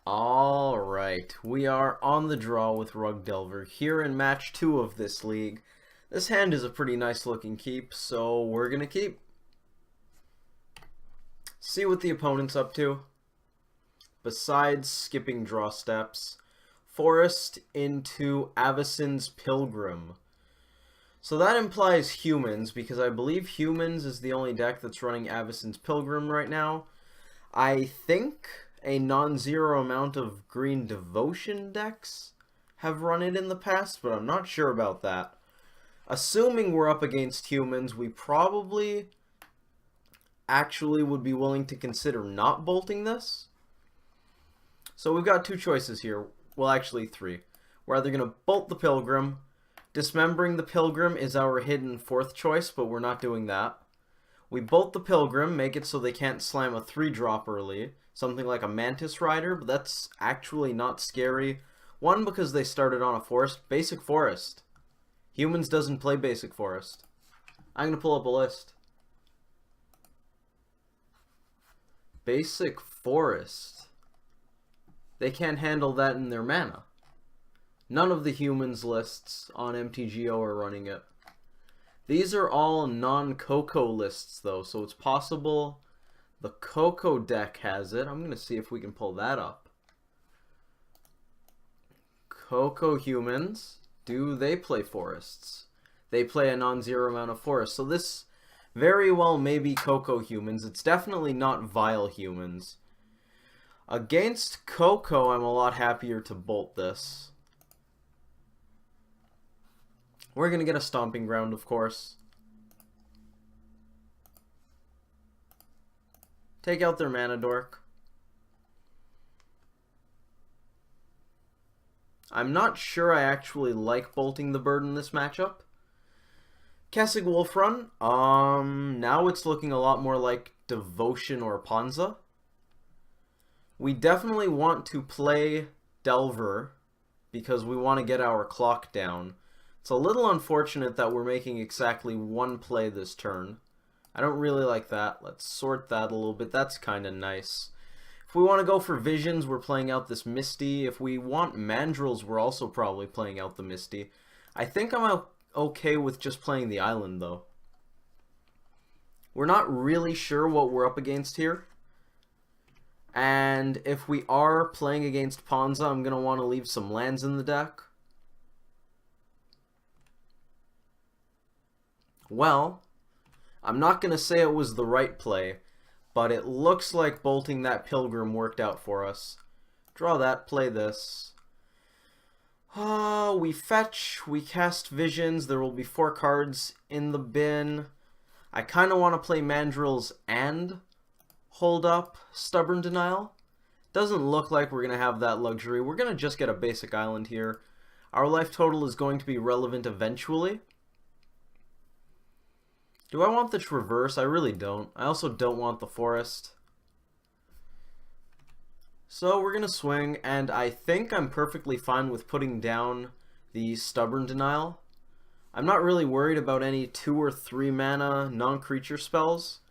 Alright, we are on the draw with Rug Delver here in match 2 of this league. This hand is a pretty nice looking keep, so we're gonna keep. See what the opponent's up to. Besides skipping draw steps, Forest into Avacyn's Pilgrim. So that implies humans, because I believe humans is the only deck that's running Avacyn's Pilgrim right now. I think a non-zero amount of green devotion decks have run it in the past, but I'm not sure about that. Assuming we're up against humans, we probably actually would be willing to consider not bolting this. So we've got two choices here. Well, actually three. We're either going to bolt the Pilgrim. Dismembering the Pilgrim is our hidden fourth choice, but we're not doing that. We bolt the Pilgrim, make it so they can't slam a 3-drop early. Something like a Mantis Rider, but that's actually not scary. One, because they started on a forest. Basic Forest. Humans doesn't play Basic Forest. I'm going to pull up a list. Basic Forest. They can't handle that in their mana. None of the humans lists on MTGO are running it. These are all non-Coco lists though, so it's possible the Coco deck has it. I'm going to see if we can pull that up. Coco humans, do they play forests? They play a non-zero amount of forests. So this very well may be Coco humans. It's definitely not Vile humans. Against Coco, I'm a lot happier to bolt this. We're going to get a Stomping Ground, of course. Take out their Mana Dork. I'm not sure I actually like bolting the bird in this matchup. Kessig Wolfrun. Now it's looking a lot more like Devotion or Ponza. We definitely want to play Delver because we want to get our clock down. It's a little unfortunate that we're making exactly one play this turn. I don't really like that. Let's sort that a little bit. That's kind of nice. If we want to go for Visions, we're playing out this Misty. If we want Mandrills, we're also probably playing out the Misty. I think I'm okay with just playing the Island, though. We're not really sure what we're up against here. And if we are playing against Ponza, I'm going to want to leave some lands in the deck. Well, I'm not going to say it was the right play, but it looks like bolting that Pilgrim worked out for us. Draw that, play this. We fetch, we cast Visions, there will be 4 cards in the bin. I kind of want to play Mandrills and hold up Stubborn Denial. Doesn't look like we're going to have that luxury. We're going to just get a basic island here. Our life total is going to be relevant eventually. Do I want the Traverse? I really don't. I also don't want the Forest. So we're going to swing, and I think I'm perfectly fine with putting down the Stubborn Denial. I'm not really worried about any 2 or 3 mana non-creature spells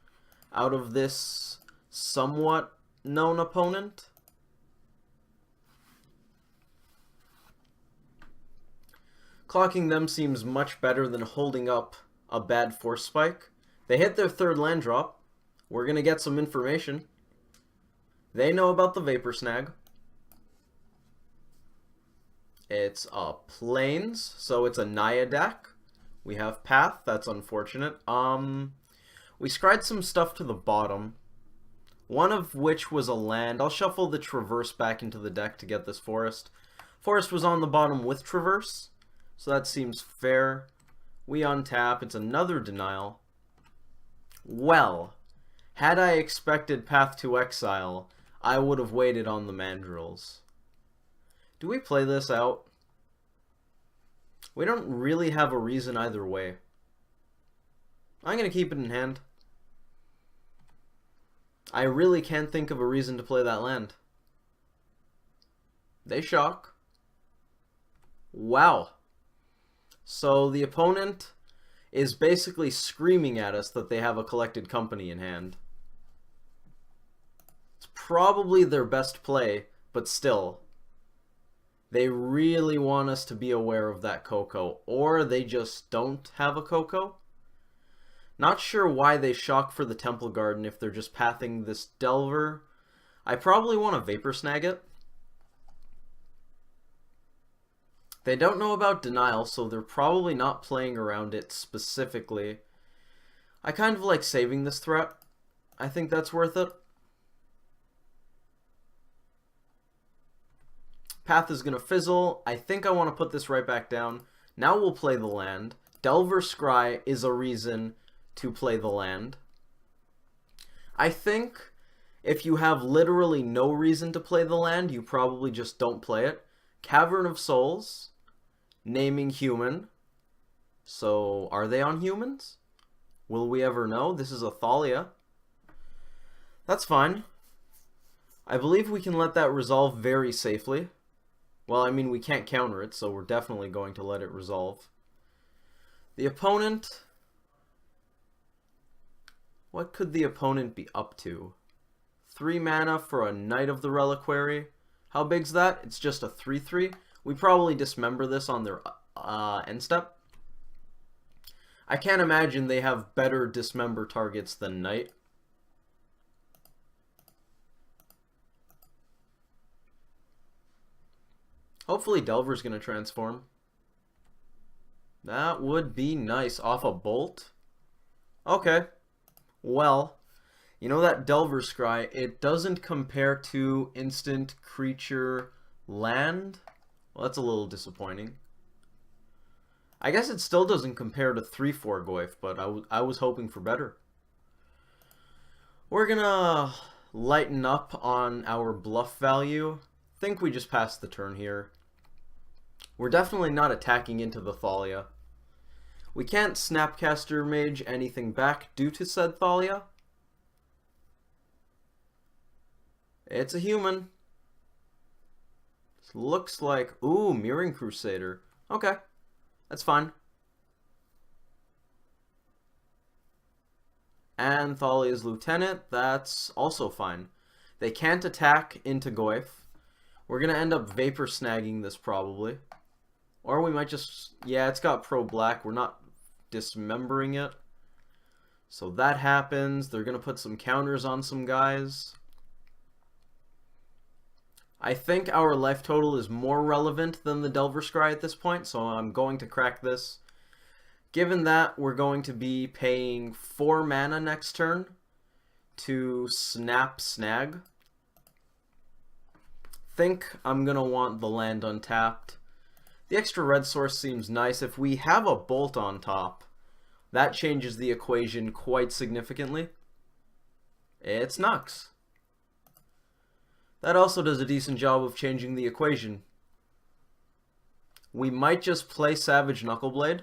out of this somewhat known opponent. Clocking them seems much better than holding up a bad Force Spike. They hit their 3rd land drop. We're going to get some information. They know about the Vapor Snag. It's a Plains, so it's a Naya deck. We have Path, that's unfortunate. We scried some stuff to the bottom, one of which was a land. I'll shuffle the Traverse back into the deck to get this Forest. Forest was on the bottom with Traverse, so that seems fair. We untap. It's another Denial. Well, had I expected Path to Exile, I would have waited on the Mandrills. Do we play this out? We don't really have a reason either way. I'm going to keep it in hand. I really can't think of a reason to play that land. They shock. Wow. So the opponent is basically screaming at us that they have a Collected Company in hand. It's probably their best play, but still, they really want us to be aware of that Coco, or they just don't have a Coco. Not sure why they shock for the Temple Garden if they're just pathing this Delver. I probably want to Vapor Snag it. They don't know about Denial, so they're probably not playing around it specifically. I kind of like saving this threat. I think that's worth it. Path is going to fizzle. I think I want to put this right back down. Now we'll play the land. Delver Scry is a reason to play the land. I think if you have literally no reason to play the land, you probably just don't play it. Cavern of Souls, naming human. So, are they on humans? Will we ever know? This is a Thalia. That's fine. I believe we can let that resolve very safely. Well, I mean, we can't counter it, so we're definitely going to let it resolve. The opponent... What could the opponent be up to? 3 mana for a Knight of the Reliquary. How big's that? It's just a 3/3. We probably dismember this on their end step. I can't imagine they have better dismember targets than Knight. Hopefully Delver's going to transform. That would be nice. Off a Bolt? Okay. Well, you know that Delver Scry, it doesn't compare to instant creature land? Well, that's a little disappointing. I guess it still doesn't compare to 3/4 Goyf, but I was hoping for better. We're gonna lighten up on our bluff value. Think we just passed the turn here. We're definitely not attacking into the Thalia. We can't Snapcaster Mage anything back due to said Thalia. It's a human. This looks like... Ooh, Mirroring Crusader. Okay, that's fine. And Thalia's Lieutenant, that's also fine. They can't attack into Goyf. We're going to end up Vapor Snagging this probably. Or we might just... Yeah, it's got Pro Black. We're not dismembering it. So that happens. They're going to put some counters on some guys. I think our life total is more relevant than the Delver Scry at this point, so I'm going to crack this. Given that, we're going to be paying 4 mana next turn to Snag. Think I'm going to want the land untapped. The extra red source seems nice. If we have a Bolt on top, that changes the equation quite significantly. It's Nux. That also does a decent job of changing the equation. We might just play Savage Knuckleblade,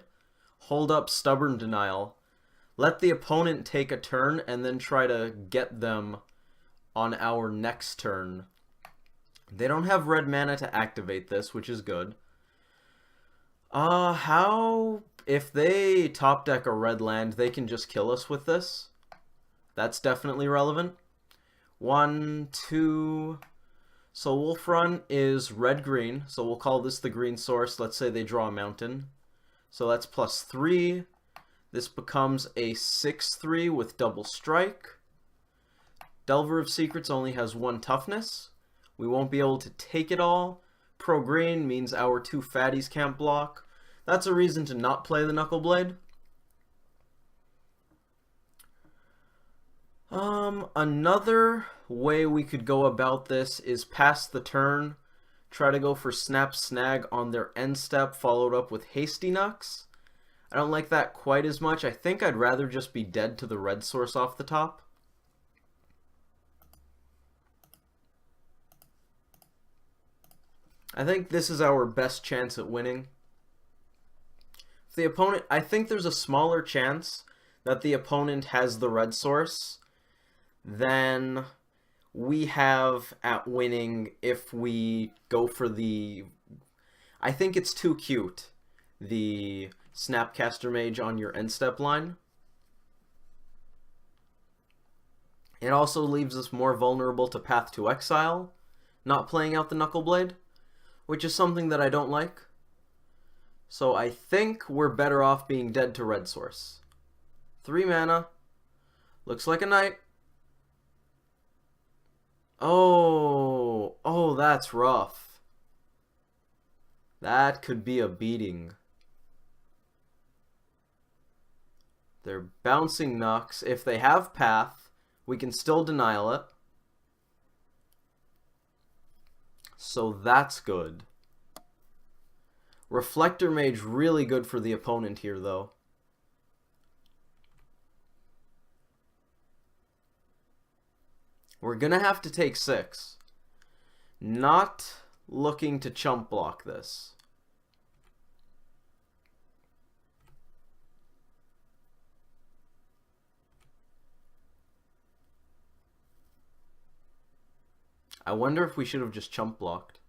hold up Stubborn Denial, let the opponent take a turn, and then try to get them on our next turn. They don't have red mana to activate this, which is good. If they top deck a red land, they can just kill us with this. That's definitely relevant. 1, 2... So Wolf Run is red-green, so we'll call this the green source. Let's say they draw a mountain. So that's +3. This becomes a 6/3 with double strike. Delver of Secrets only has 1 toughness. We won't be able to take it all. Pro-green means our 2 fatties can't block. That's a reason to not play the Knuckleblade. Another way we could go about this is pass the turn, try to go for Snag on their end step, followed up with Hasty Nux. I don't like that quite as much. I think I'd rather just be dead to the red source off the top. I think this is our best chance at winning. If the opponent, I think there's a smaller chance that the opponent has the red source than we have at winning if we go for the... I think it's too cute, the Snapcaster Mage on your end step line. It also leaves us more vulnerable to Path to Exile, not playing out the Knuckleblade, which is something that I don't like. So I think we're better off being dead to red source. 3 mana. Looks like a knight. Oh, that's rough. That could be a beating. They're bouncing Nux. If they have Path, we can still denial it. So that's good. Reflector Mage really good for the opponent here, though. We're gonna have to take 6. Not looking to chump block this. I wonder if we should have just chump blocked.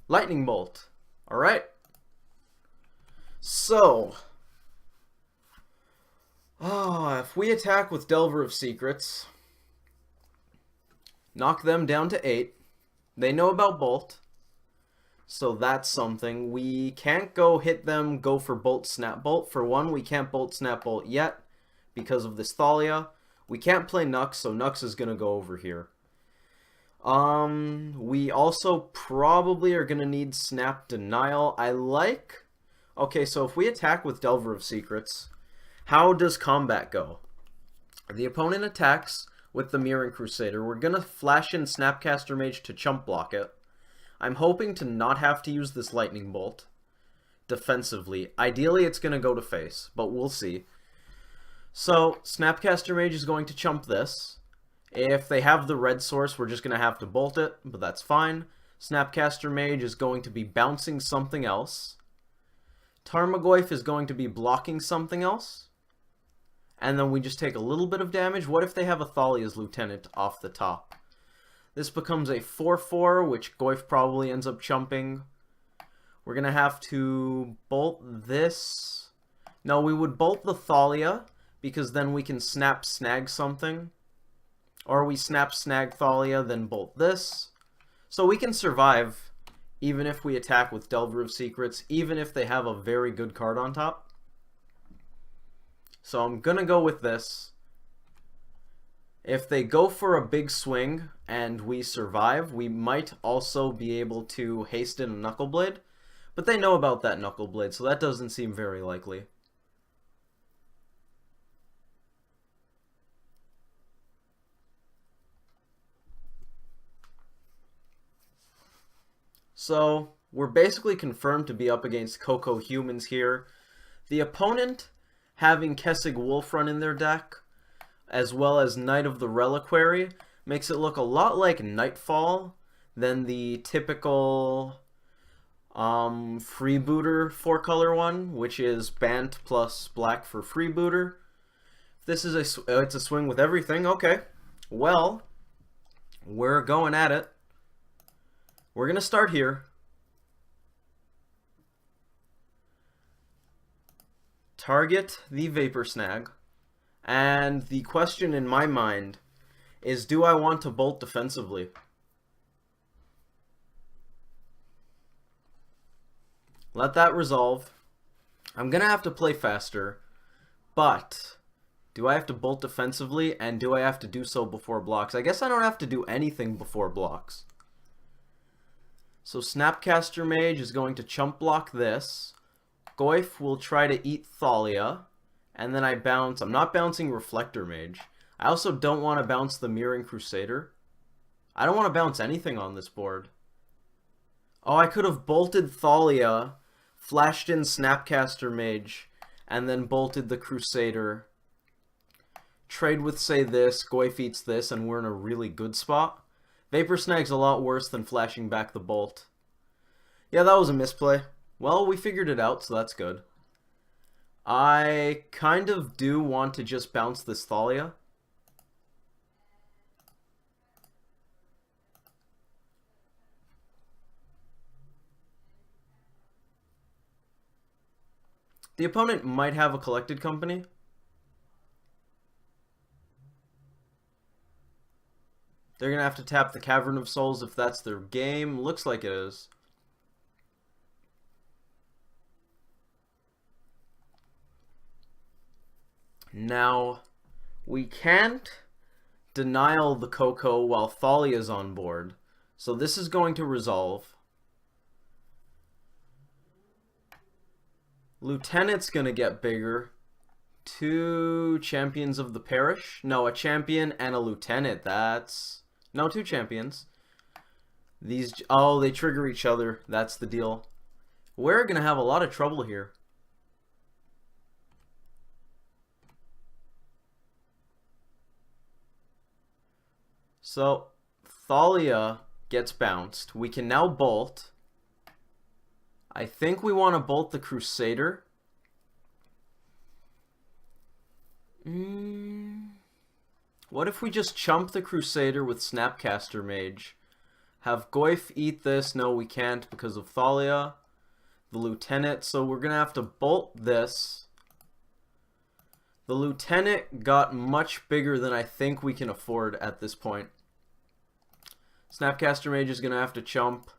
Lightning Bolt. Alright. So. If we attack with Delver of Secrets, knock them down to 8. They know about Bolt. So that's something. We can't go hit them, go for Bolt, Snap Bolt. For one, we can't Bolt, Snap Bolt yet because of this Thalia. We can't play Nux, so Nux is going to go over here. We also probably are going to need Snap Denial. Okay, so if we attack with Delver of Secrets, how does combat go? The opponent attacks with the Mirran Crusader. We're going to flash in Snapcaster Mage to chump block it. I'm hoping to not have to use this Lightning Bolt defensively. Ideally, it's going to go to face, but we'll see. So, Snapcaster Mage is going to chump this. If they have the red source, we're just going to have to bolt it, but that's fine. Snapcaster Mage is going to be bouncing something else. Tarmogoyf is going to be blocking something else. And then we just take a little bit of damage. What if they have a Thalia's Lieutenant off the top? This becomes a 4/4, which Goyf probably ends up chumping. We're going to have to bolt this. No, we would bolt the Thalia, because then we can snap snag something. Or we snap snag Thalia, then bolt this. So we can survive, even if we attack with Delver of Secrets, even if they have a very good card on top. So I'm going to go with this. If they go for a big swing and we survive, we might also be able to hasten a Knuckleblade. But they know about that Knuckleblade, so that doesn't seem very likely. So, we're basically confirmed to be up against Coco Humans here. The opponent, having Kessig Wolfrun in their deck, as well as Knight of the Reliquary, makes it look a lot like Knightfall than the typical freebooter 4-color one, which is Bant plus black for freebooter. This is it's a swing with everything. Okay, well, we're going at it. We're going to start here. Target the Vapor Snag. And the question in my mind is, do I want to bolt defensively? Let that resolve. I'm going to have to play faster, but do I have to bolt defensively, and do I have to do so before blocks? I guess I don't have to do anything before blocks. So Snapcaster Mage is going to chump block this. Goyf will try to eat Thalia. And then I bounce. I'm not bouncing Reflector Mage. I also don't want to bounce the Mirran Crusader. I don't want to bounce anything on this board. Oh, I could have bolted Thalia, flashed in Snapcaster Mage, and then bolted the Crusader. Trade with, say, this. Goyf eats this, and we're in a really good spot. Vapor Snag's a lot worse than flashing back the bolt. Yeah, that was a misplay. Well, we figured it out, so that's good. I kind of do want to just bounce this Thalia. The opponent might have a Collected Company. They're going to have to tap the Cavern of Souls if that's their game. Looks like it is. Now, we can't denial the Coco while Thalia's on board. So this is going to resolve. Lieutenant's going to get bigger. 2 champions of the parish. No, a champion and a lieutenant. That's... No, 2 champions. These... Oh, they trigger each other. That's the deal. We're going to have a lot of trouble here. So, Thalia gets bounced. We can now bolt. I think we want to bolt the Crusader. What if we just chump the Crusader with Snapcaster Mage? Have Goyf eat this? No, we can't because of Thalia. The Lieutenant, so we're going to have to bolt this. The Lieutenant got much bigger than I think we can afford at this point. Snapcaster Mage is going to have to chump.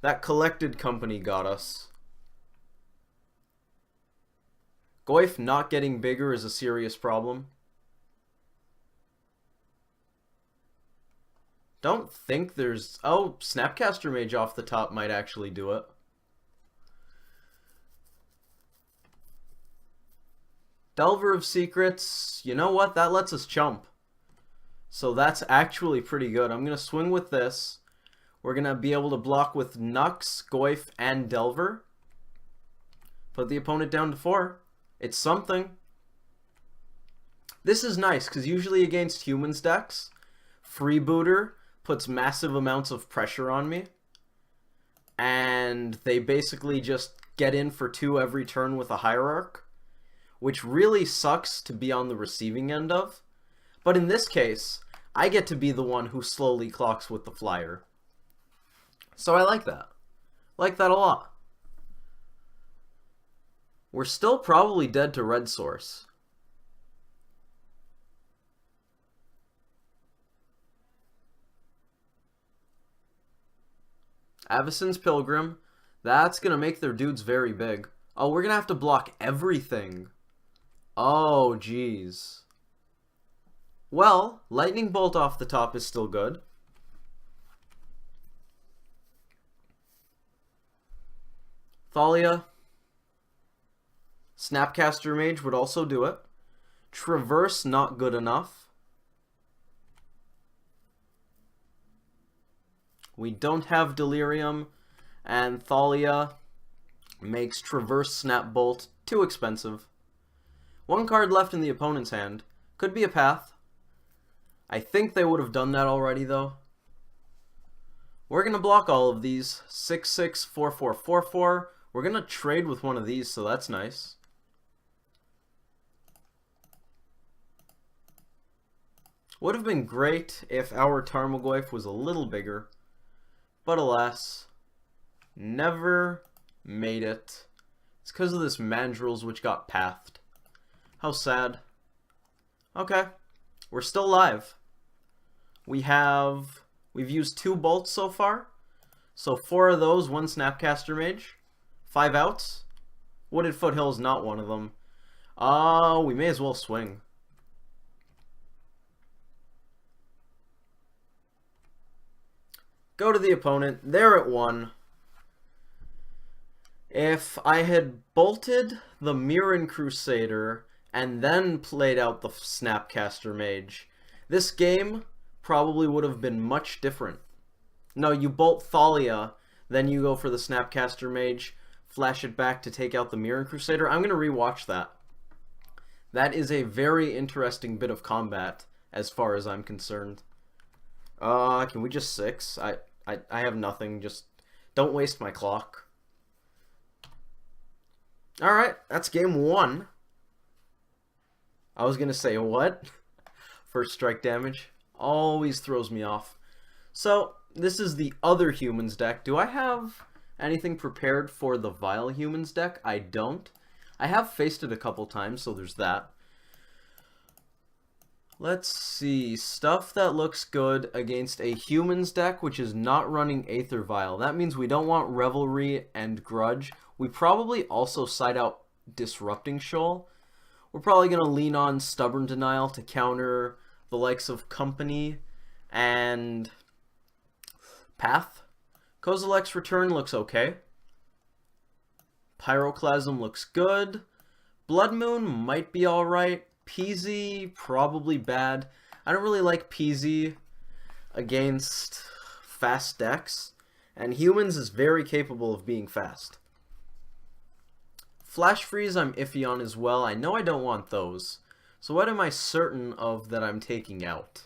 That Collected Company got us. Goyf not getting bigger is a serious problem. Don't think there's... Oh, Snapcaster Mage off the top might actually do it. Delver of Secrets, you know what? That lets us chump. So that's actually pretty good. I'm going to swing with this. We're going to be able to block with Nux, Goyf, and Delver. Put the opponent down to 4. It's something. This is nice, because usually against humans decks, Freebooter puts massive amounts of pressure on me. And they basically just get in for 2 every turn with a Hierarch, which really sucks to be on the receiving end of. But in this case, I get to be the one who slowly clocks with the Flyer. So I like that. Like that a lot. We're still probably dead to Red Source. Avacyn's Pilgrim. That's going to make their dudes very big. Oh, we're going to have to block everything. Oh, jeez. Well, Lightning Bolt off the top is still good. Thalia. Snapcaster Mage would also do it. Traverse, not good enough. We don't have Delirium, and Thalia makes Traverse Snap Bolt too expensive. 1 card left in the opponent's hand. Could be a path. I think they would have done that already, though. We're going to block all of these. 6/6, 4/4, 4/4. We're going to trade with one of these, so that's nice. Would have been great if our Tarmogoyf was a little bigger. But alas, never made it. It's because of this Mandrills which got pathed. How sad. Okay, we're still live. We've used 2 bolts so far. So 4 of those, 1 Snapcaster Mage. 5 outs. Wooded Foothill is not one of them. We may as well swing. Go to the opponent. They're at 1. If I had bolted the Mirren Crusader and then played out the Snapcaster Mage, this game probably would have been much different. No, you bolt Thalia, then you go for the Snapcaster Mage, flash it back to take out the Mirren Crusader. I'm going to rewatch that. That is a very interesting bit of combat, as far as I'm concerned. Can we just 6? I have nothing. Just don't waste my clock. Alright, that's game 1. I was gonna say, what? First strike damage. Always throws me off. So, this is the other humans deck. Do I have anything prepared for the Vile Humans deck? I don't. I have faced it a couple times, so there's that. Let's see. Stuff that looks good against a humans deck which is not running Aether Vial. That means we don't want Revelry and Grudge. We probably also side out Disrupting Shoal. We're probably going to lean on Stubborn Denial to counter the likes of Company and Path. Kozilek's Return looks okay. Pyroclasm looks good. Blood Moon might be alright. PZ, probably bad. I don't really like PZ against fast decks, and humans is very capable of being fast. Flash Freeze I'm iffy on as well. I know I don't want those. So what am I certain of that I'm taking out?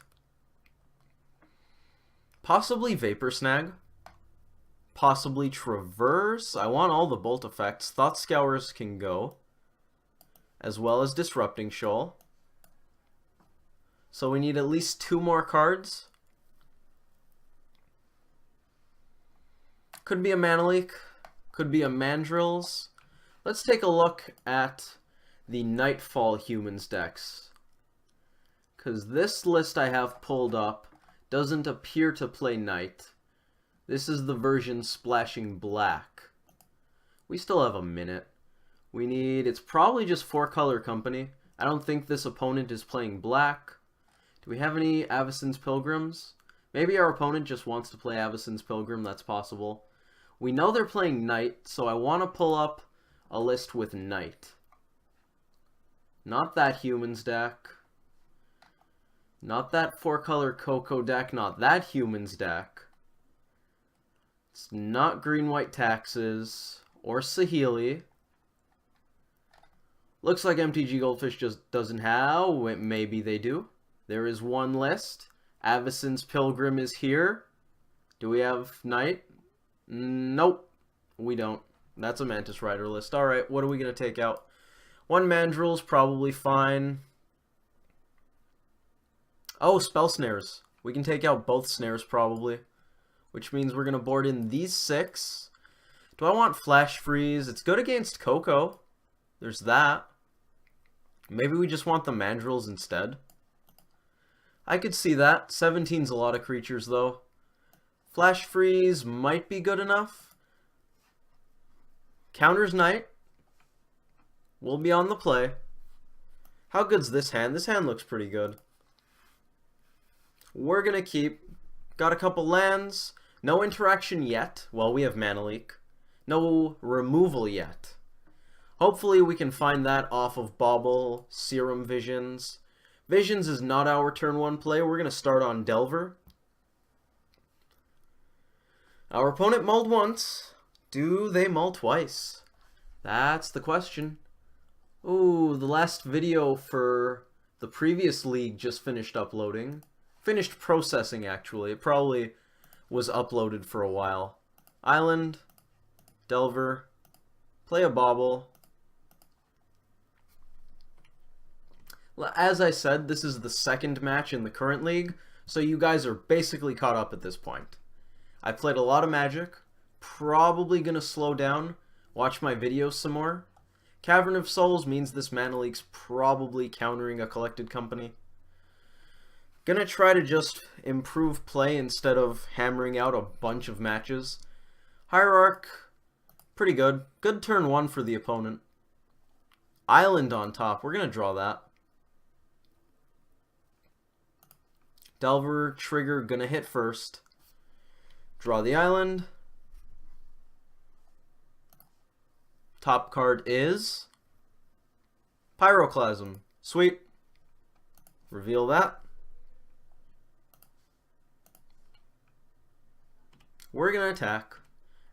Possibly Vapor Snag. Possibly Traverse. I want all the bolt effects. Thought Scours can go, as well as Disrupting Shoal. So we need at least 2 more cards. Could be a Mana Leak. Could be a Mandrills. Let's take a look at the Knightfall humans decks, because this list I have pulled up doesn't appear to play Knight. This is the version splashing black. We still have a minute. It's probably just 4-color company. I don't think this opponent is playing black. Do we have any Avacyn's Pilgrims? Maybe our opponent just wants to play Avacyn's Pilgrim, that's possible. We know they're playing Knight, so I want to pull up a list with Knight. Not that humans deck. Not that 4-color Coco deck, not that humans deck. It's not Green-White Taxes or Saheeli. Looks like MTG Goldfish just doesn't have. Maybe they do. There is one list. Avacyn's Pilgrim is here. Do we have Knight? Nope. We don't. That's a Mantis Rider list. Alright, what are we going to take out? 1 Mandrill's probably fine. Oh, Spell Snares. We can take out both snares probably, which means we're going to board in these 6. Do I want Flash Freeze? It's good against Coco. There's that. Maybe we just want the Mandrills instead. I could see that. 17's a lot of creatures though. Flash Freeze might be good enough. Counters Knight. We'll be on the play. How good's this hand? This hand looks pretty good. We're going to keep. Got a couple lands. No interaction yet. Well, we have Mana Leak. No removal yet. Hopefully we can find that off of Bauble, Serum Visions. Visions is not our turn 1 play. We're going to start on Delver. Our opponent mulled once. Do they mull twice? That's the question. Ooh, the last video for the previous league just finished uploading. Finished processing, actually. It probably was uploaded for a while. Island, Delver, play a Bauble. As I said, this is the 2nd match in the current league, so you guys are basically caught up at this point. I played a lot of Magic. Probably gonna slow down, watch my videos some more. Cavern of Souls means this Mana Leak's probably countering a Collected Company. Gonna try to just improve play instead of hammering out a bunch of matches. Hierarch, pretty good. Good turn 1 for the opponent. Island on top, we're gonna draw that. Delver, Trigger, gonna hit first. Draw the island. Top card is Pyroclasm. Sweet. Reveal that. We're going to attack.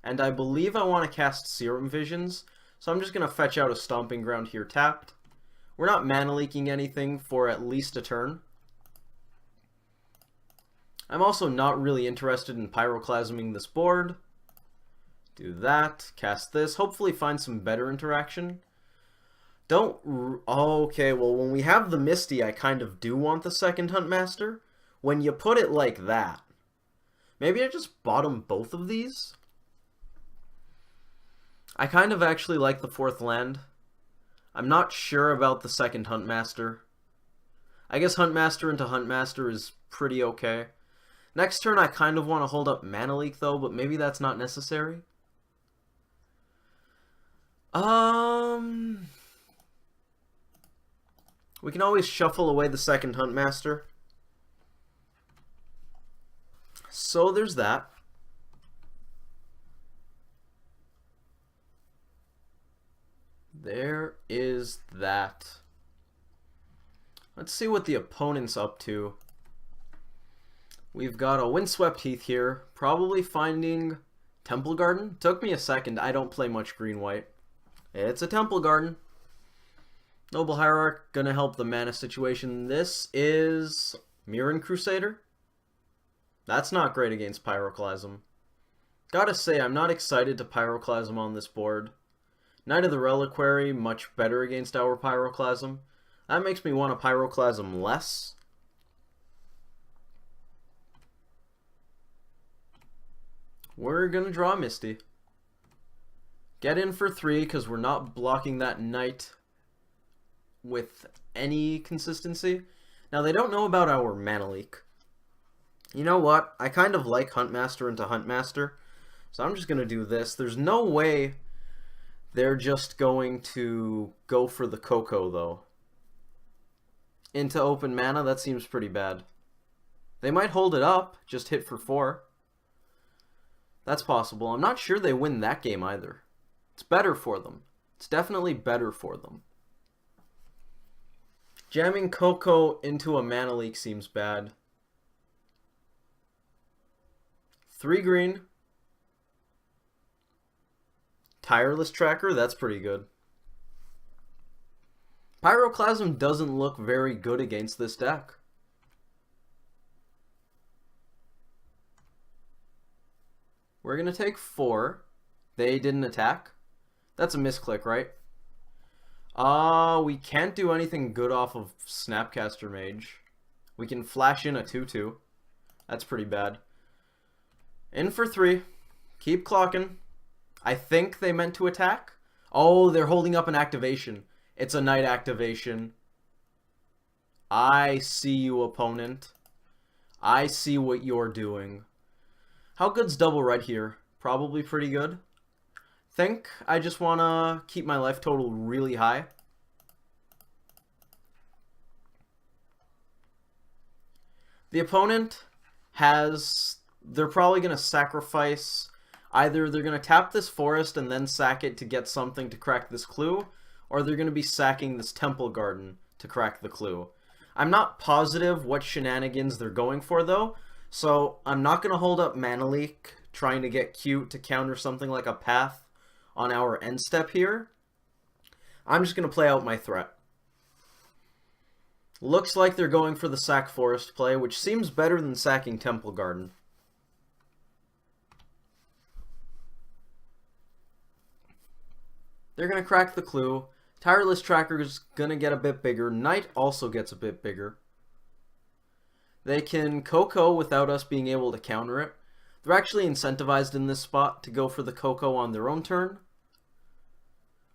And I believe I want to cast Serum Visions, so I'm just going to fetch out a Stomping Ground here tapped. We're not mana leaking anything for at least a turn. I'm also not really interested in Pyroclasming this board. Do that, cast this, hopefully find some better interaction. Okay, well when we have the Misty, I kind of do want the 2nd Huntmaster. When you put it like that, maybe I just bottom both of these? I kind of actually like the 4th land. I'm not sure about the 2nd Huntmaster. I guess Huntmaster into Huntmaster is pretty okay. Next turn I kind of want to hold up Mana Leak though, but maybe that's not necessary. We can always shuffle away the second Huntmaster. So there's that. There is that. Let's see what the opponent's up to. We've got a Windswept Heath here, probably finding Temple Garden. Took me a second, I don't play much green-white. It's a Temple Garden. Noble Hierarch, gonna help the mana situation. This is Mirran Crusader. That's not great against Pyroclasm. Gotta say, I'm not excited to Pyroclasm on this board. Knight of the Reliquary, much better against our Pyroclasm. That makes me want to Pyroclasm less. We're gonna draw Misty. Get in for 3 because we're not blocking that Knight with any consistency. Now they don't know about our Mana Leak. You know what? I kind of like Huntmaster into Huntmaster, so I'm just gonna do this. There's no way they're just going to go for the Coco though. Into open mana, that seems pretty bad. They might hold it up, just hit for 4. That's possible. I'm not sure they win that game either. It's better for them. It's definitely better for them. Jamming Coco into a Mana Leak seems bad. 3 green. Tireless Tracker, that's pretty good. Pyroclasm doesn't look very good against this deck. We're going to take 4. They didn't attack. That's a misclick, right? We can't do anything good off of Snapcaster Mage. We can flash in a 2/2. That's pretty bad. In for 3. Keep clocking. I think they meant to attack. Oh, they're holding up an activation. It's a Knight activation. I see you, opponent. I see what you're doing. How good's double red here? Probably pretty good. Think I just want to keep my life total really high. The opponent has... They're probably going to sacrifice... Either they're going to tap this forest and then sack it to get something to crack this clue, or they're going to be sacking this Temple Garden to crack the clue. I'm not positive what shenanigans they're going for, though, so I'm not going to hold up Mana Leak, trying to get cute to counter something like a Path on our end step here. I'm just going to play out my threat. Looks like they're going for the sack forest play, which seems better than sacking Temple Garden. They're going to crack the clue. Tireless Tracker is going to get a bit bigger. Knight also gets a bit bigger. They can Coco without us being able to counter it. They're actually incentivized in this spot to go for the Coco on their own turn.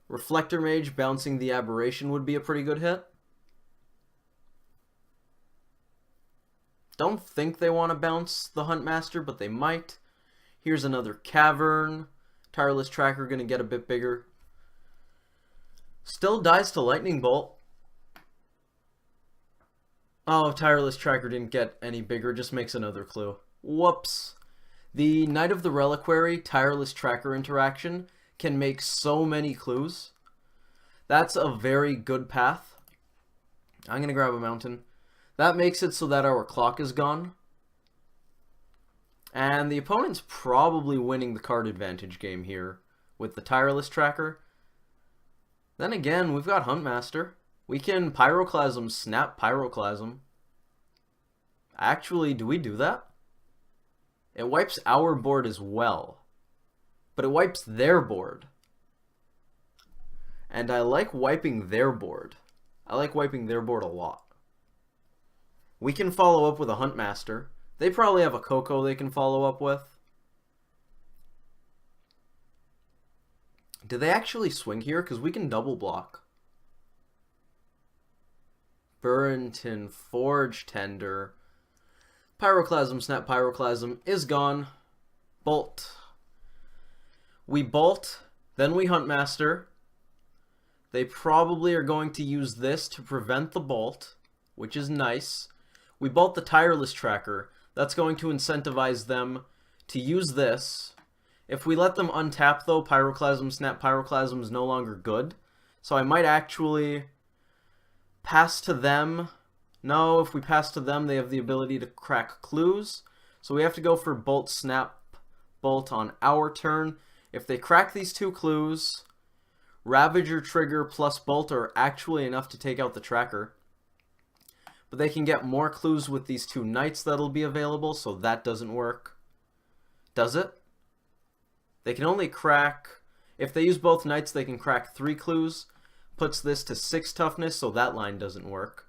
Reflector Mage bouncing the Aberration would be a pretty good hit. Don't think they want to bounce the Huntmaster, but they might. Here's another Cavern. Tireless Tracker going to get a bit bigger. Still dies to Lightning Bolt. Oh, Tireless Tracker didn't get any bigger, just makes another clue. Whoops. The Knight of the Reliquary Tireless Tracker interaction can make so many clues. That's a very good path. I'm going to grab a mountain. That makes it so that our clock is gone. And the opponent's probably winning the card advantage game here with the Tireless Tracker. Then again, we've got Huntmaster. We can Pyroclasm, snap Pyroclasm. Actually, do we do that? It wipes our board as well. But it wipes their board. And I like wiping their board. I like wiping their board a lot. We can follow up with a Huntmaster. They probably have a Coco they can follow up with. Do they actually swing here? Because we can double block. Burrington Forge Tender. Pyroclasm, Snap Pyroclasm is gone. Bolt. We bolt, then we Huntmaster. They probably are going to use this to prevent the bolt, which is nice. We bolt the Tireless Tracker. That's going to incentivize them to use this. If we let them untap, though, Pyroclasm, Snap Pyroclasm is no longer good. So I might actually pass to them. No, if we pass to them, they have the ability to crack clues. So we have to go for Bolt, Snap, Bolt on our turn. If they crack these two clues, Ravager Trigger plus Bolt are actually enough to take out the tracker. But they can get more clues with these two Knights that'll be available, so that doesn't work. Does it? They can only crack... If they use both Knights, they can crack 3 clues. Puts this to 6 toughness, so that line doesn't work.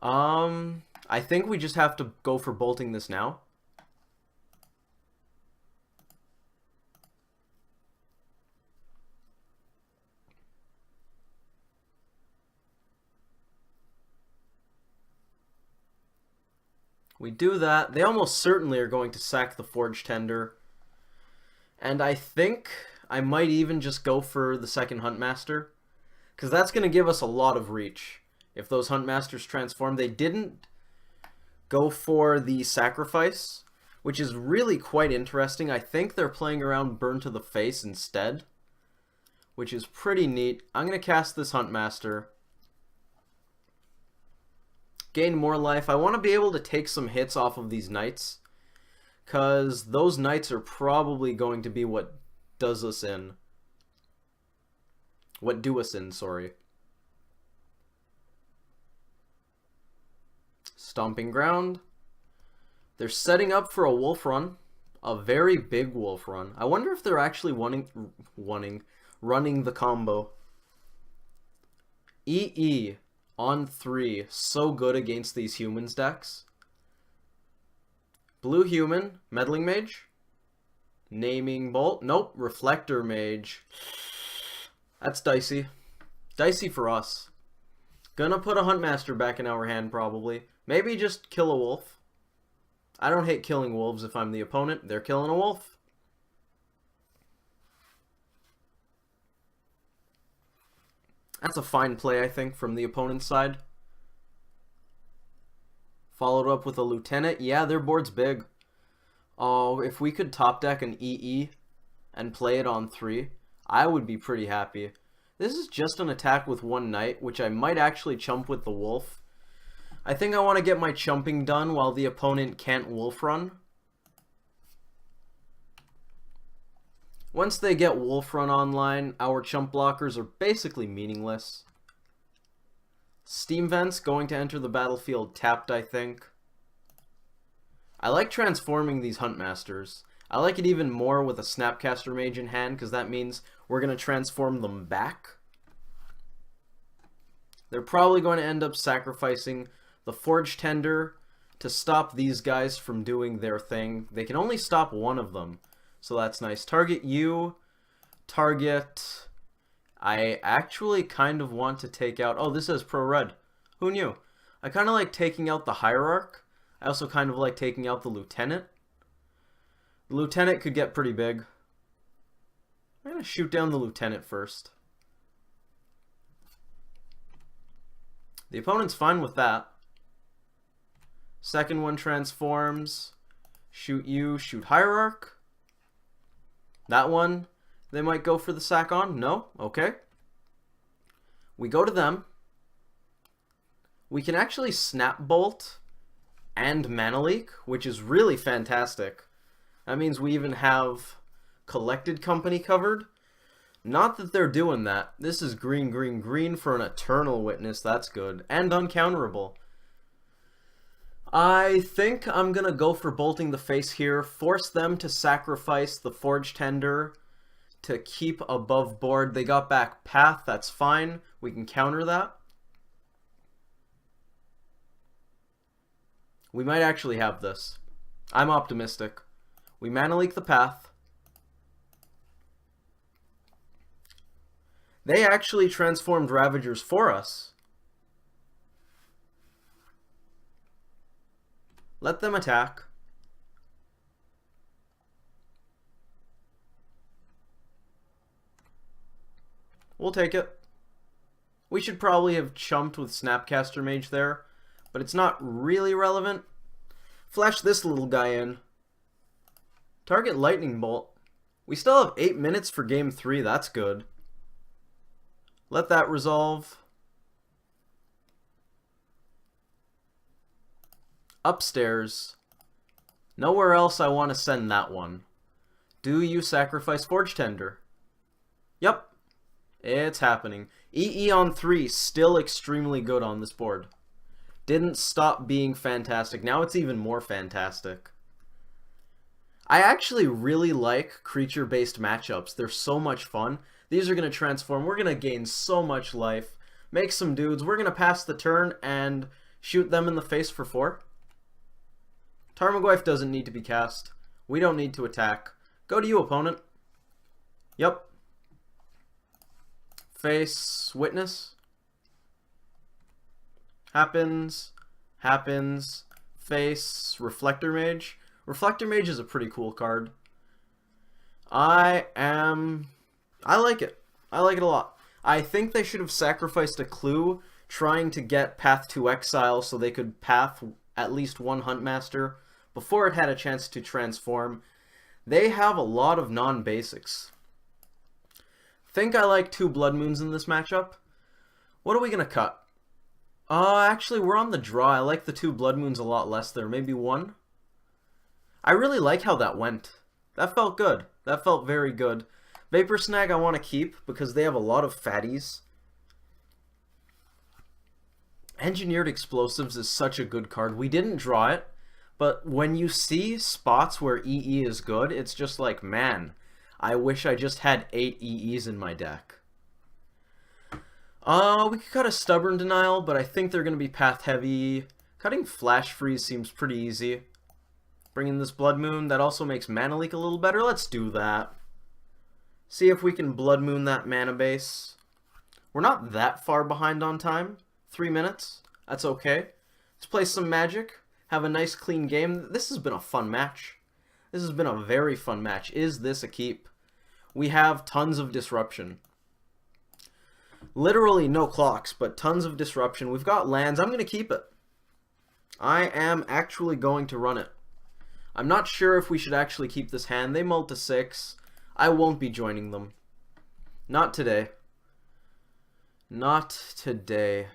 I think we just have to go for bolting this now. We do that. They almost certainly are going to sack the Forge Tender. And I think I might even just go for the second Huntmaster, because that's going to give us a lot of reach. If those Huntmasters transform, they didn't go for the Sacrifice, which is really quite interesting. I think they're playing around Burn to the Face instead, which is pretty neat. I'm going to cast this Huntmaster. Gain more life. I want to be able to take some hits off of these Knights, because those Knights are probably going to be what does us in. What do us in, sorry. Stomping Ground. They're setting up for a wolf run. A very big wolf run. I wonder if they're actually running the combo. EE on 3. So good against these humans decks. Blue Human. Meddling Mage. Naming Bolt. Nope. Reflector Mage. That's dicey. Dicey for us. Gonna put a Huntmaster back in our hand, probably. Maybe just kill a wolf. I don't hate killing wolves if I'm the opponent. They're killing a wolf. That's a fine play, I think, from the opponent's side. Followed up with a Lieutenant. Yeah, their board's big. Oh, if we could top deck an EE and play it on 3, I would be pretty happy. This is just an attack with 1 Knight, which I might actually chump with the wolf. I think I want to get my chumping done while the opponent can't wolf run. Once they get wolf run online, our chump blockers are basically meaningless. Steam Vents going to enter the battlefield tapped, I think. I like transforming these Huntmasters. I like it even more with a Snapcaster Mage in hand, because that means we're going to transform them back. They're probably going to end up sacrificing the Forge Tender to stop these guys from doing their thing. They can only stop one of them, so that's nice. Target you. Target... I actually kind of want to take out... Oh, this is pro-red. Who knew? I kind of like taking out the Hierarch. I also kind of like taking out the Lieutenant. The Lieutenant could get pretty big. I'm going to shoot down the Lieutenant first. The opponent's fine with that. Second one transforms. Shoot you, shoot Hierarch. That one, they might go for the sack on. No? Okay. We go to them. We can actually Snap Bolt and Mana Leak, which is really fantastic. That means we even have Collected Company covered. Not that they're doing that. This is green, green, green for an Eternal Witness. That's good. And uncounterable. I think I'm going to go for bolting the face here. Force them to sacrifice the Forge Tender to keep above board. They got back Path. That's fine. We can counter that. We might actually have this. I'm optimistic. We Mana Leak the Path. They actually transformed Ravagers for us. Let them attack. We'll take it. We should probably have chumped with Snapcaster Mage there, but it's not really relevant. Flash this little guy in. Target Lightning Bolt. We still have 8 minutes for game 3, that's good. Let that resolve. Upstairs. Nowhere else I want to send that one. Do you sacrifice Forge Tender? Yep. It's happening. EE on 3, still extremely good on this board. Didn't stop being fantastic. Now it's even more fantastic. I actually really like creature-based matchups. They're so much fun. These are going to transform. We're going to gain so much life. Make some dudes. We're going to pass the turn and shoot them in the face for 4. Tarmogoyf doesn't need to be cast. We don't need to attack. Go to you, opponent. Yep. Face Witness. Happens. Happens. Face Reflector Mage. Reflector Mage is a pretty cool card. I like it. I like it a lot. I think they should have sacrificed a clue trying to get Path to Exile so they could path at least one Huntmaster before it had a chance to transform. They have a lot of non-basics. Think I like 2 Blood Moons in this matchup. What are we going to cut? Actually, we're on the draw. I like the 2 Blood Moons a lot less there. Maybe 1? I really like how that went. That felt good. That felt very good. Vapor Snag I want to keep because they have a lot of fatties. Engineered Explosives is such a good card. We didn't draw it, but when you see spots where EE is good, it's just like, man, I wish I just had 8 EEs in my deck. We could cut a Stubborn Denial, but I think they're going to be path heavy. Cutting Flash Freeze seems pretty easy. Bringing this Blood Moon, that also makes Mana Leak a little better. Let's do that. See if we can Blood Moon that mana base. We're not that far behind on time. 3 minutes. That's okay. Let's play some Magic. Have a nice clean game. This has been a fun match. This has been a very fun match. Is this a keep? We have tons of disruption. Literally no clocks, but tons of disruption. We've got lands. I'm going to keep it. I am actually going to run it. I'm not sure if we should actually keep this hand. They mulled to 6. I won't be joining them. Not today. Not today.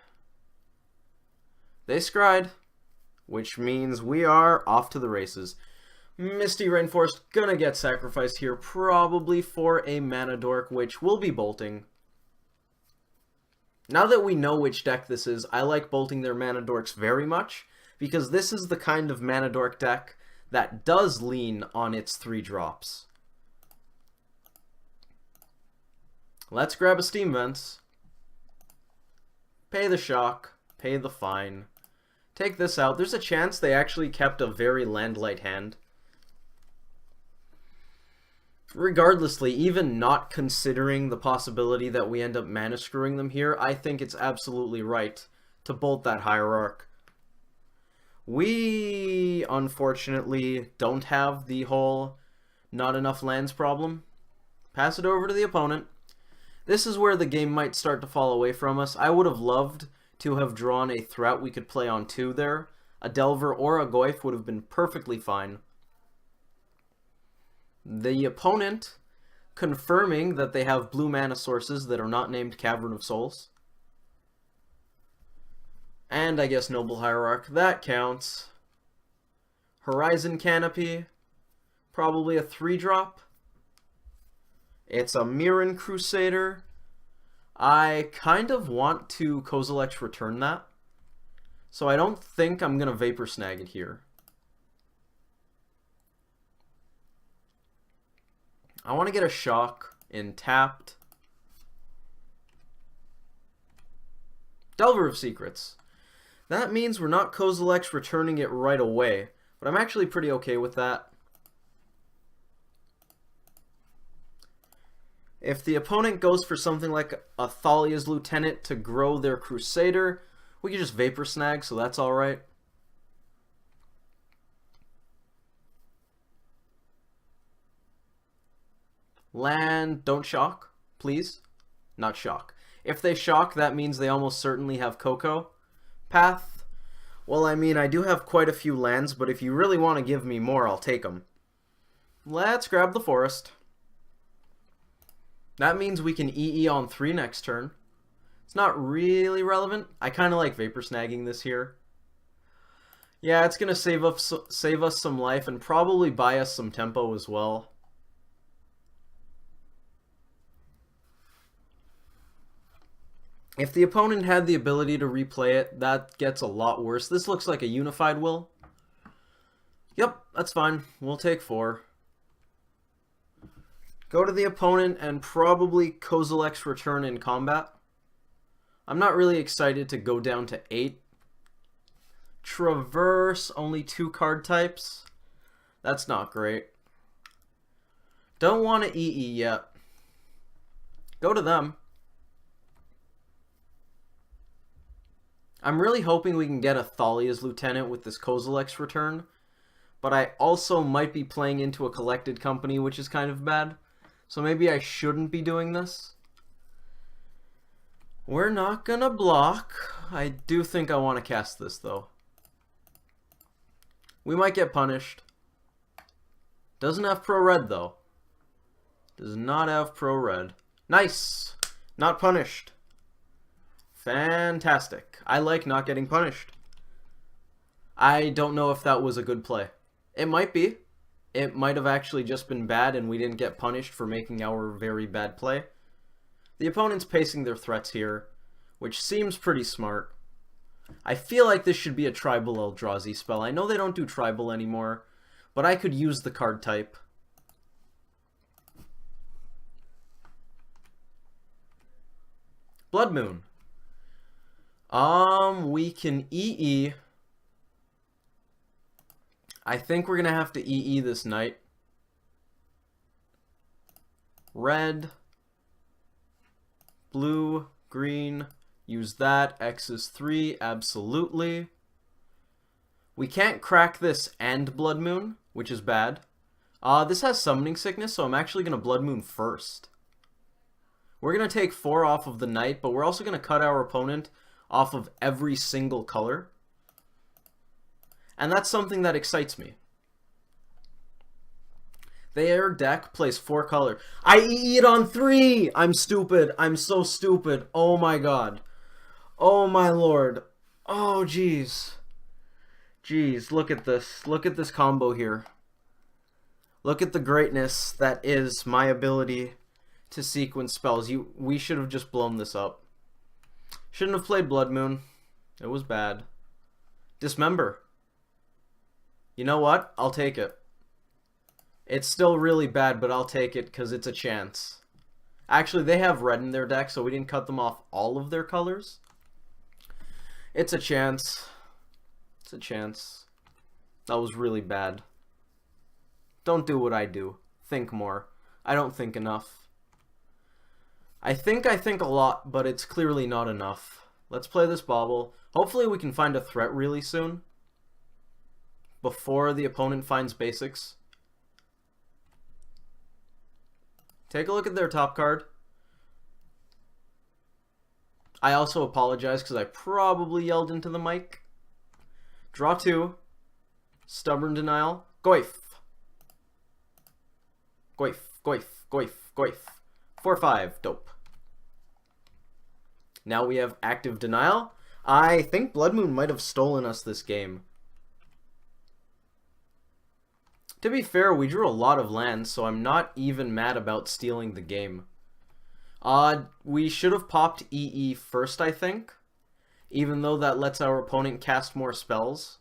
They scryed, which means we are off to the races. Misty Rainforest gonna get sacrificed here, probably for a Mana Dork, which will be bolting. Now that we know which deck this is, I like bolting their Mana Dorks very much, because this is the kind of Mana Dork deck that does lean on its 3 drops. Let's grab a Steam Vents. Pay the shock. Pay the fine. Take this out. There's a chance they actually kept a very land-light hand. Regardlessly, even not considering the possibility that we end up mana screwing them here, I think it's absolutely right to bolt that Hierarch. We, unfortunately, don't have the whole not enough lands problem. Pass it over to the opponent. This is where the game might start to fall away from us. I would have loved to have drawn a threat we could play on 2 there. A Delver or a Goyf would have been perfectly fine. The opponent confirming that they have blue mana sources that are not named Cavern of Souls. And I guess Noble Hierarch. That counts. Horizon Canopy. Probably a 3-drop. It's a Mirren Crusader. I kind of want to Kozilek's return that. So I don't think I'm going to Vapor Snag it here. I want to get a shock in tapped. Delver of Secrets. That means we're not Kozilek's returning it right away, but I'm actually pretty okay with that. If the opponent goes for something like a Thalia's Lieutenant to grow their Crusader, we can just Vapor Snag, so that's alright. Land, don't shock, please. Not shock. If they shock, that means they almost certainly have Cocoa. Path. Well, I mean, I do have quite a few lands, but if you really want to give me more, I'll take them. Let's grab the forest. That means we can EE on 3 next turn. It's not really relevant. I kind of like Vapor Snagging this here. Yeah, it's going to save us some life and probably buy us some tempo as well. If the opponent had the ability to replay it, that gets a lot worse. This looks like a unified will. Yep, that's fine. We'll take 4. Go to the opponent and probably Kozilek's Return in combat. I'm not really excited to go down to 8. Traverse, only 2 card types. That's not great. Don't want to EE yet. Go to them. I'm really hoping we can get a Thalia's Lieutenant with this Kozilek's Return, but I also might be playing into a Collected Company, which is kind of bad. So maybe I shouldn't be doing this. We're not gonna block. I do think I want to cast this, though. We might get punished. Doesn't have pro red, though. Does not have pro red. Nice! Not punished. Fantastic. I like not getting punished. I don't know if that was a good play. It might be. It might have actually just been bad and we didn't get punished for making our very bad play. The opponent's pacing their threats here, which seems pretty smart. I feel like this should be a Tribal Eldrazi spell. I know they don't do Tribal anymore, but I could use the card type. Blood Moon. We can EE. I think we're gonna have to EE this night. Red, blue, green, use that. X is 3, absolutely. We can't crack this and Blood Moon, which is bad. This has Summoning Sickness, so I'm actually gonna Blood Moon first. We're gonna take 4 off of the Knight, but we're also gonna cut our opponent off of every single color. And that's something that excites me. Their deck plays 4 color. I EE it on 3! I'm stupid. I'm so stupid. Oh my god. Oh my lord. Oh jeez. Jeez, look at this. Look at this combo here. Look at the greatness that is my ability to sequence spells. We should have just blown this up. Shouldn't have played Blood Moon. It was bad. Dismember. You know what? I'll take it. It's still really bad, but I'll take it because it's a chance. Actually, they have red in their deck, so we didn't cut them off all of their colors. It's a chance. It's a chance. That was really bad. Don't do what I do. Think more. I don't think enough. I think a lot, but it's clearly not enough. Let's play this bauble. Hopefully we can find a threat really soon. Before the opponent finds basics. Take a look at their top card. I also apologize because I probably yelled into the mic. Draw 2. Stubborn Denial. Goif. Goif, goif, goif, goif. 4-5. Dope. Now we have Active Denial. I think Blood Moon might have stolen us this game. To be fair, we drew a lot of lands, so I'm not even mad about stealing the game. We should have popped EE first, I think. Even though that lets our opponent cast more spells.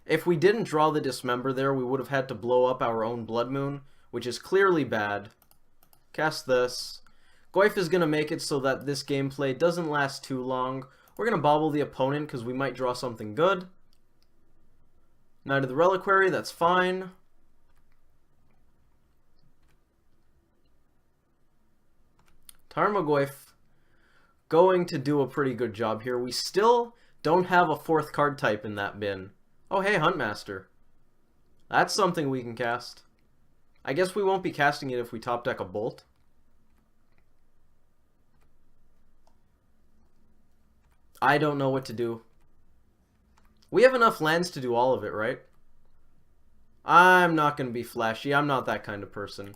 If we didn't draw the Dismember there, we would have had to blow up our own Blood Moon, which is clearly bad. Cast this. Goif is going to make it so that this gameplay doesn't last too long. We're going to bobble the opponent because we might draw something good. Knight of the Reliquary, that's fine. Tarmogoyf going to do a pretty good job here. We still don't have a 4th card type in that bin. Oh, hey, Huntmaster. That's something we can cast. I guess we won't be casting it if we top deck a Bolt. I don't know what to do. We have enough lands to do all of it, right? I'm not going to be flashy. I'm not that kind of person.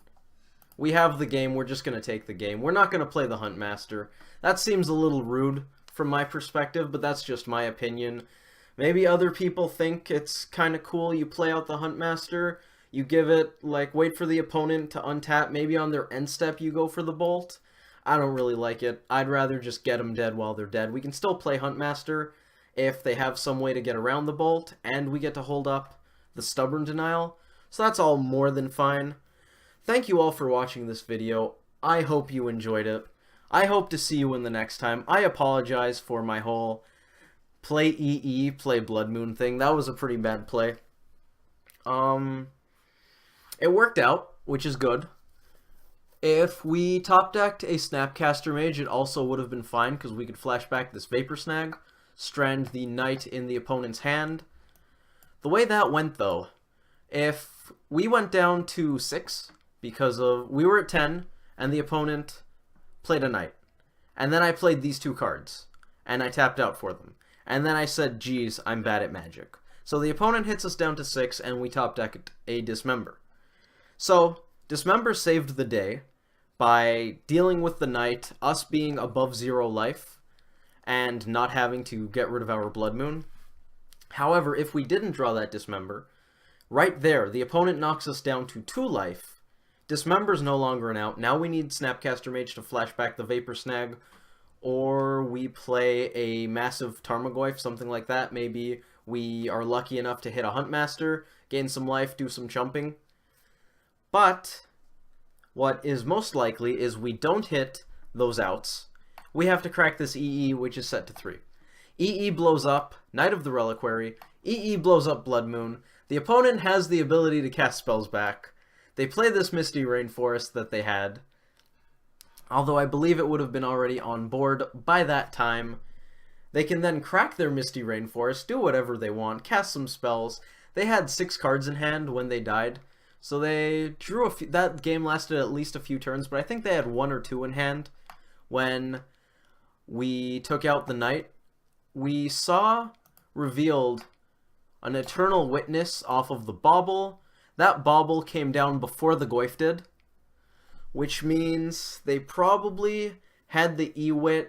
We have the game. We're just going to take the game. We're not going to play the Huntmaster. That seems a little rude from my perspective, but that's just my opinion. Maybe other people think it's kind of cool. You play out the Huntmaster. You give it, like, wait for the opponent to untap. Maybe on their end step you go for the Bolt. I don't really like it. I'd rather just get them dead while they're dead. We can still play Huntmaster if they have some way to get around the Bolt, and we get to hold up the Stubborn Denial. So that's all more than fine. Thank you all for watching this video. I hope you enjoyed it. I hope to see you in the next time. I apologize for my whole play EE, play Blood Moon thing. That was a pretty bad play. It worked out, which is good. If we top decked a Snapcaster Mage, it also would have been fine because we could flash back this Vapor Snag, strand the Knight in the opponent's hand. The way that went, though, if we went down to 6 because of we were at 10 and the opponent played a Knight, and then I played these 2 cards and I tapped out for them, and then I said, geez, I'm bad at Magic. So the opponent hits us down to 6 and we top deck a Dismember. So Dismember saved the day by dealing with the Knight, us being above 0 life, and not having to get rid of our Blood Moon. However, if we didn't draw that Dismember, right there, the opponent knocks us down to 2 life. Dismember's no longer an out. Now we need Snapcaster Mage to flash back the Vapor Snag, or we play a massive Tarmogoyf, something like that. Maybe we are lucky enough to hit a Huntmaster, gain some life, do some chumping. But what is most likely is we don't hit those outs. We have to crack this EE, which is set to 3. EE blows up Knight of the Reliquary. EE blows up Blood Moon. The opponent has the ability to cast spells back. They play this Misty Rainforest that they had, although I believe it would have been already on board by that time. They can then crack their Misty Rainforest, do whatever they want, cast some spells. They had 6 cards in hand when they died, so they drew a few. That game lasted at least a few turns, but I think they had 1 or 2 in hand when we took out the Knight. We saw revealed an Eternal Witness off of the Bauble. That Bauble came down before the Goyf did, which means they probably had the Ewit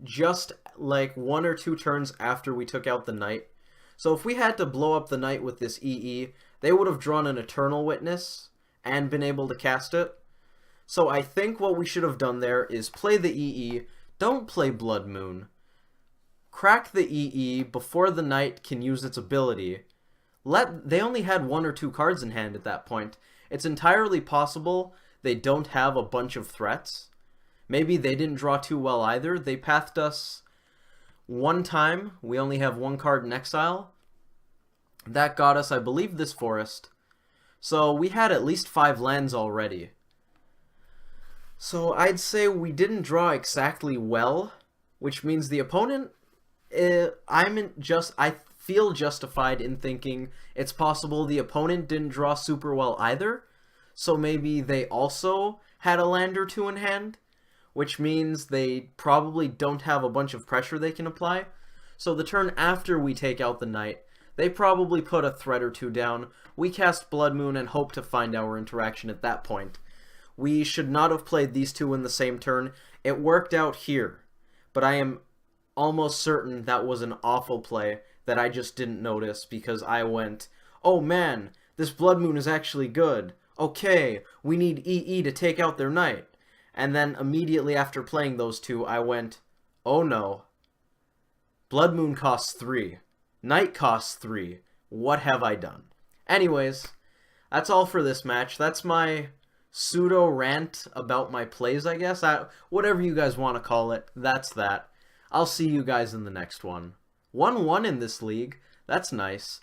just like 1 or 2 turns after we took out the Knight. So if we had to blow up the Knight with this EE, they would have drawn an Eternal Witness and been able to cast it. So I think what we should have done there is play the EE, don't play Blood Moon. Crack the EE before the Knight can use its ability. They only had 1 or 2 cards in hand at that point. It's entirely possible they don't have a bunch of threats. Maybe they didn't draw too well either. They pathed us 1 time. We only have 1 card in exile. That got us, I believe, this forest. So we had at least 5 lands already. So I'd say we didn't draw exactly well, which means the opponent, I feel justified in thinking it's possible the opponent didn't draw super well either, so maybe they also had a land or 2 in hand, which means they probably don't have a bunch of pressure they can apply. So the turn after we take out the Knight, they probably put a threat or 2 down. We cast Blood Moon and hope to find our interaction at that point. We should not have played these 2 in the same turn. It worked out here, but I am almost certain that was an awful play that I just didn't notice because I went, oh man, this Blood Moon is actually good. Okay, we need EE to take out their Knight. And then immediately after playing those 2, I went, oh no. Blood Moon costs 3. Knight costs 3. What have I done? Anyways, that's all for this match. That's my pseudo rant about my plays, I guess. Whatever you guys want to call it, that's that. I'll see you guys in the next one. 1-1 in this league. That's nice.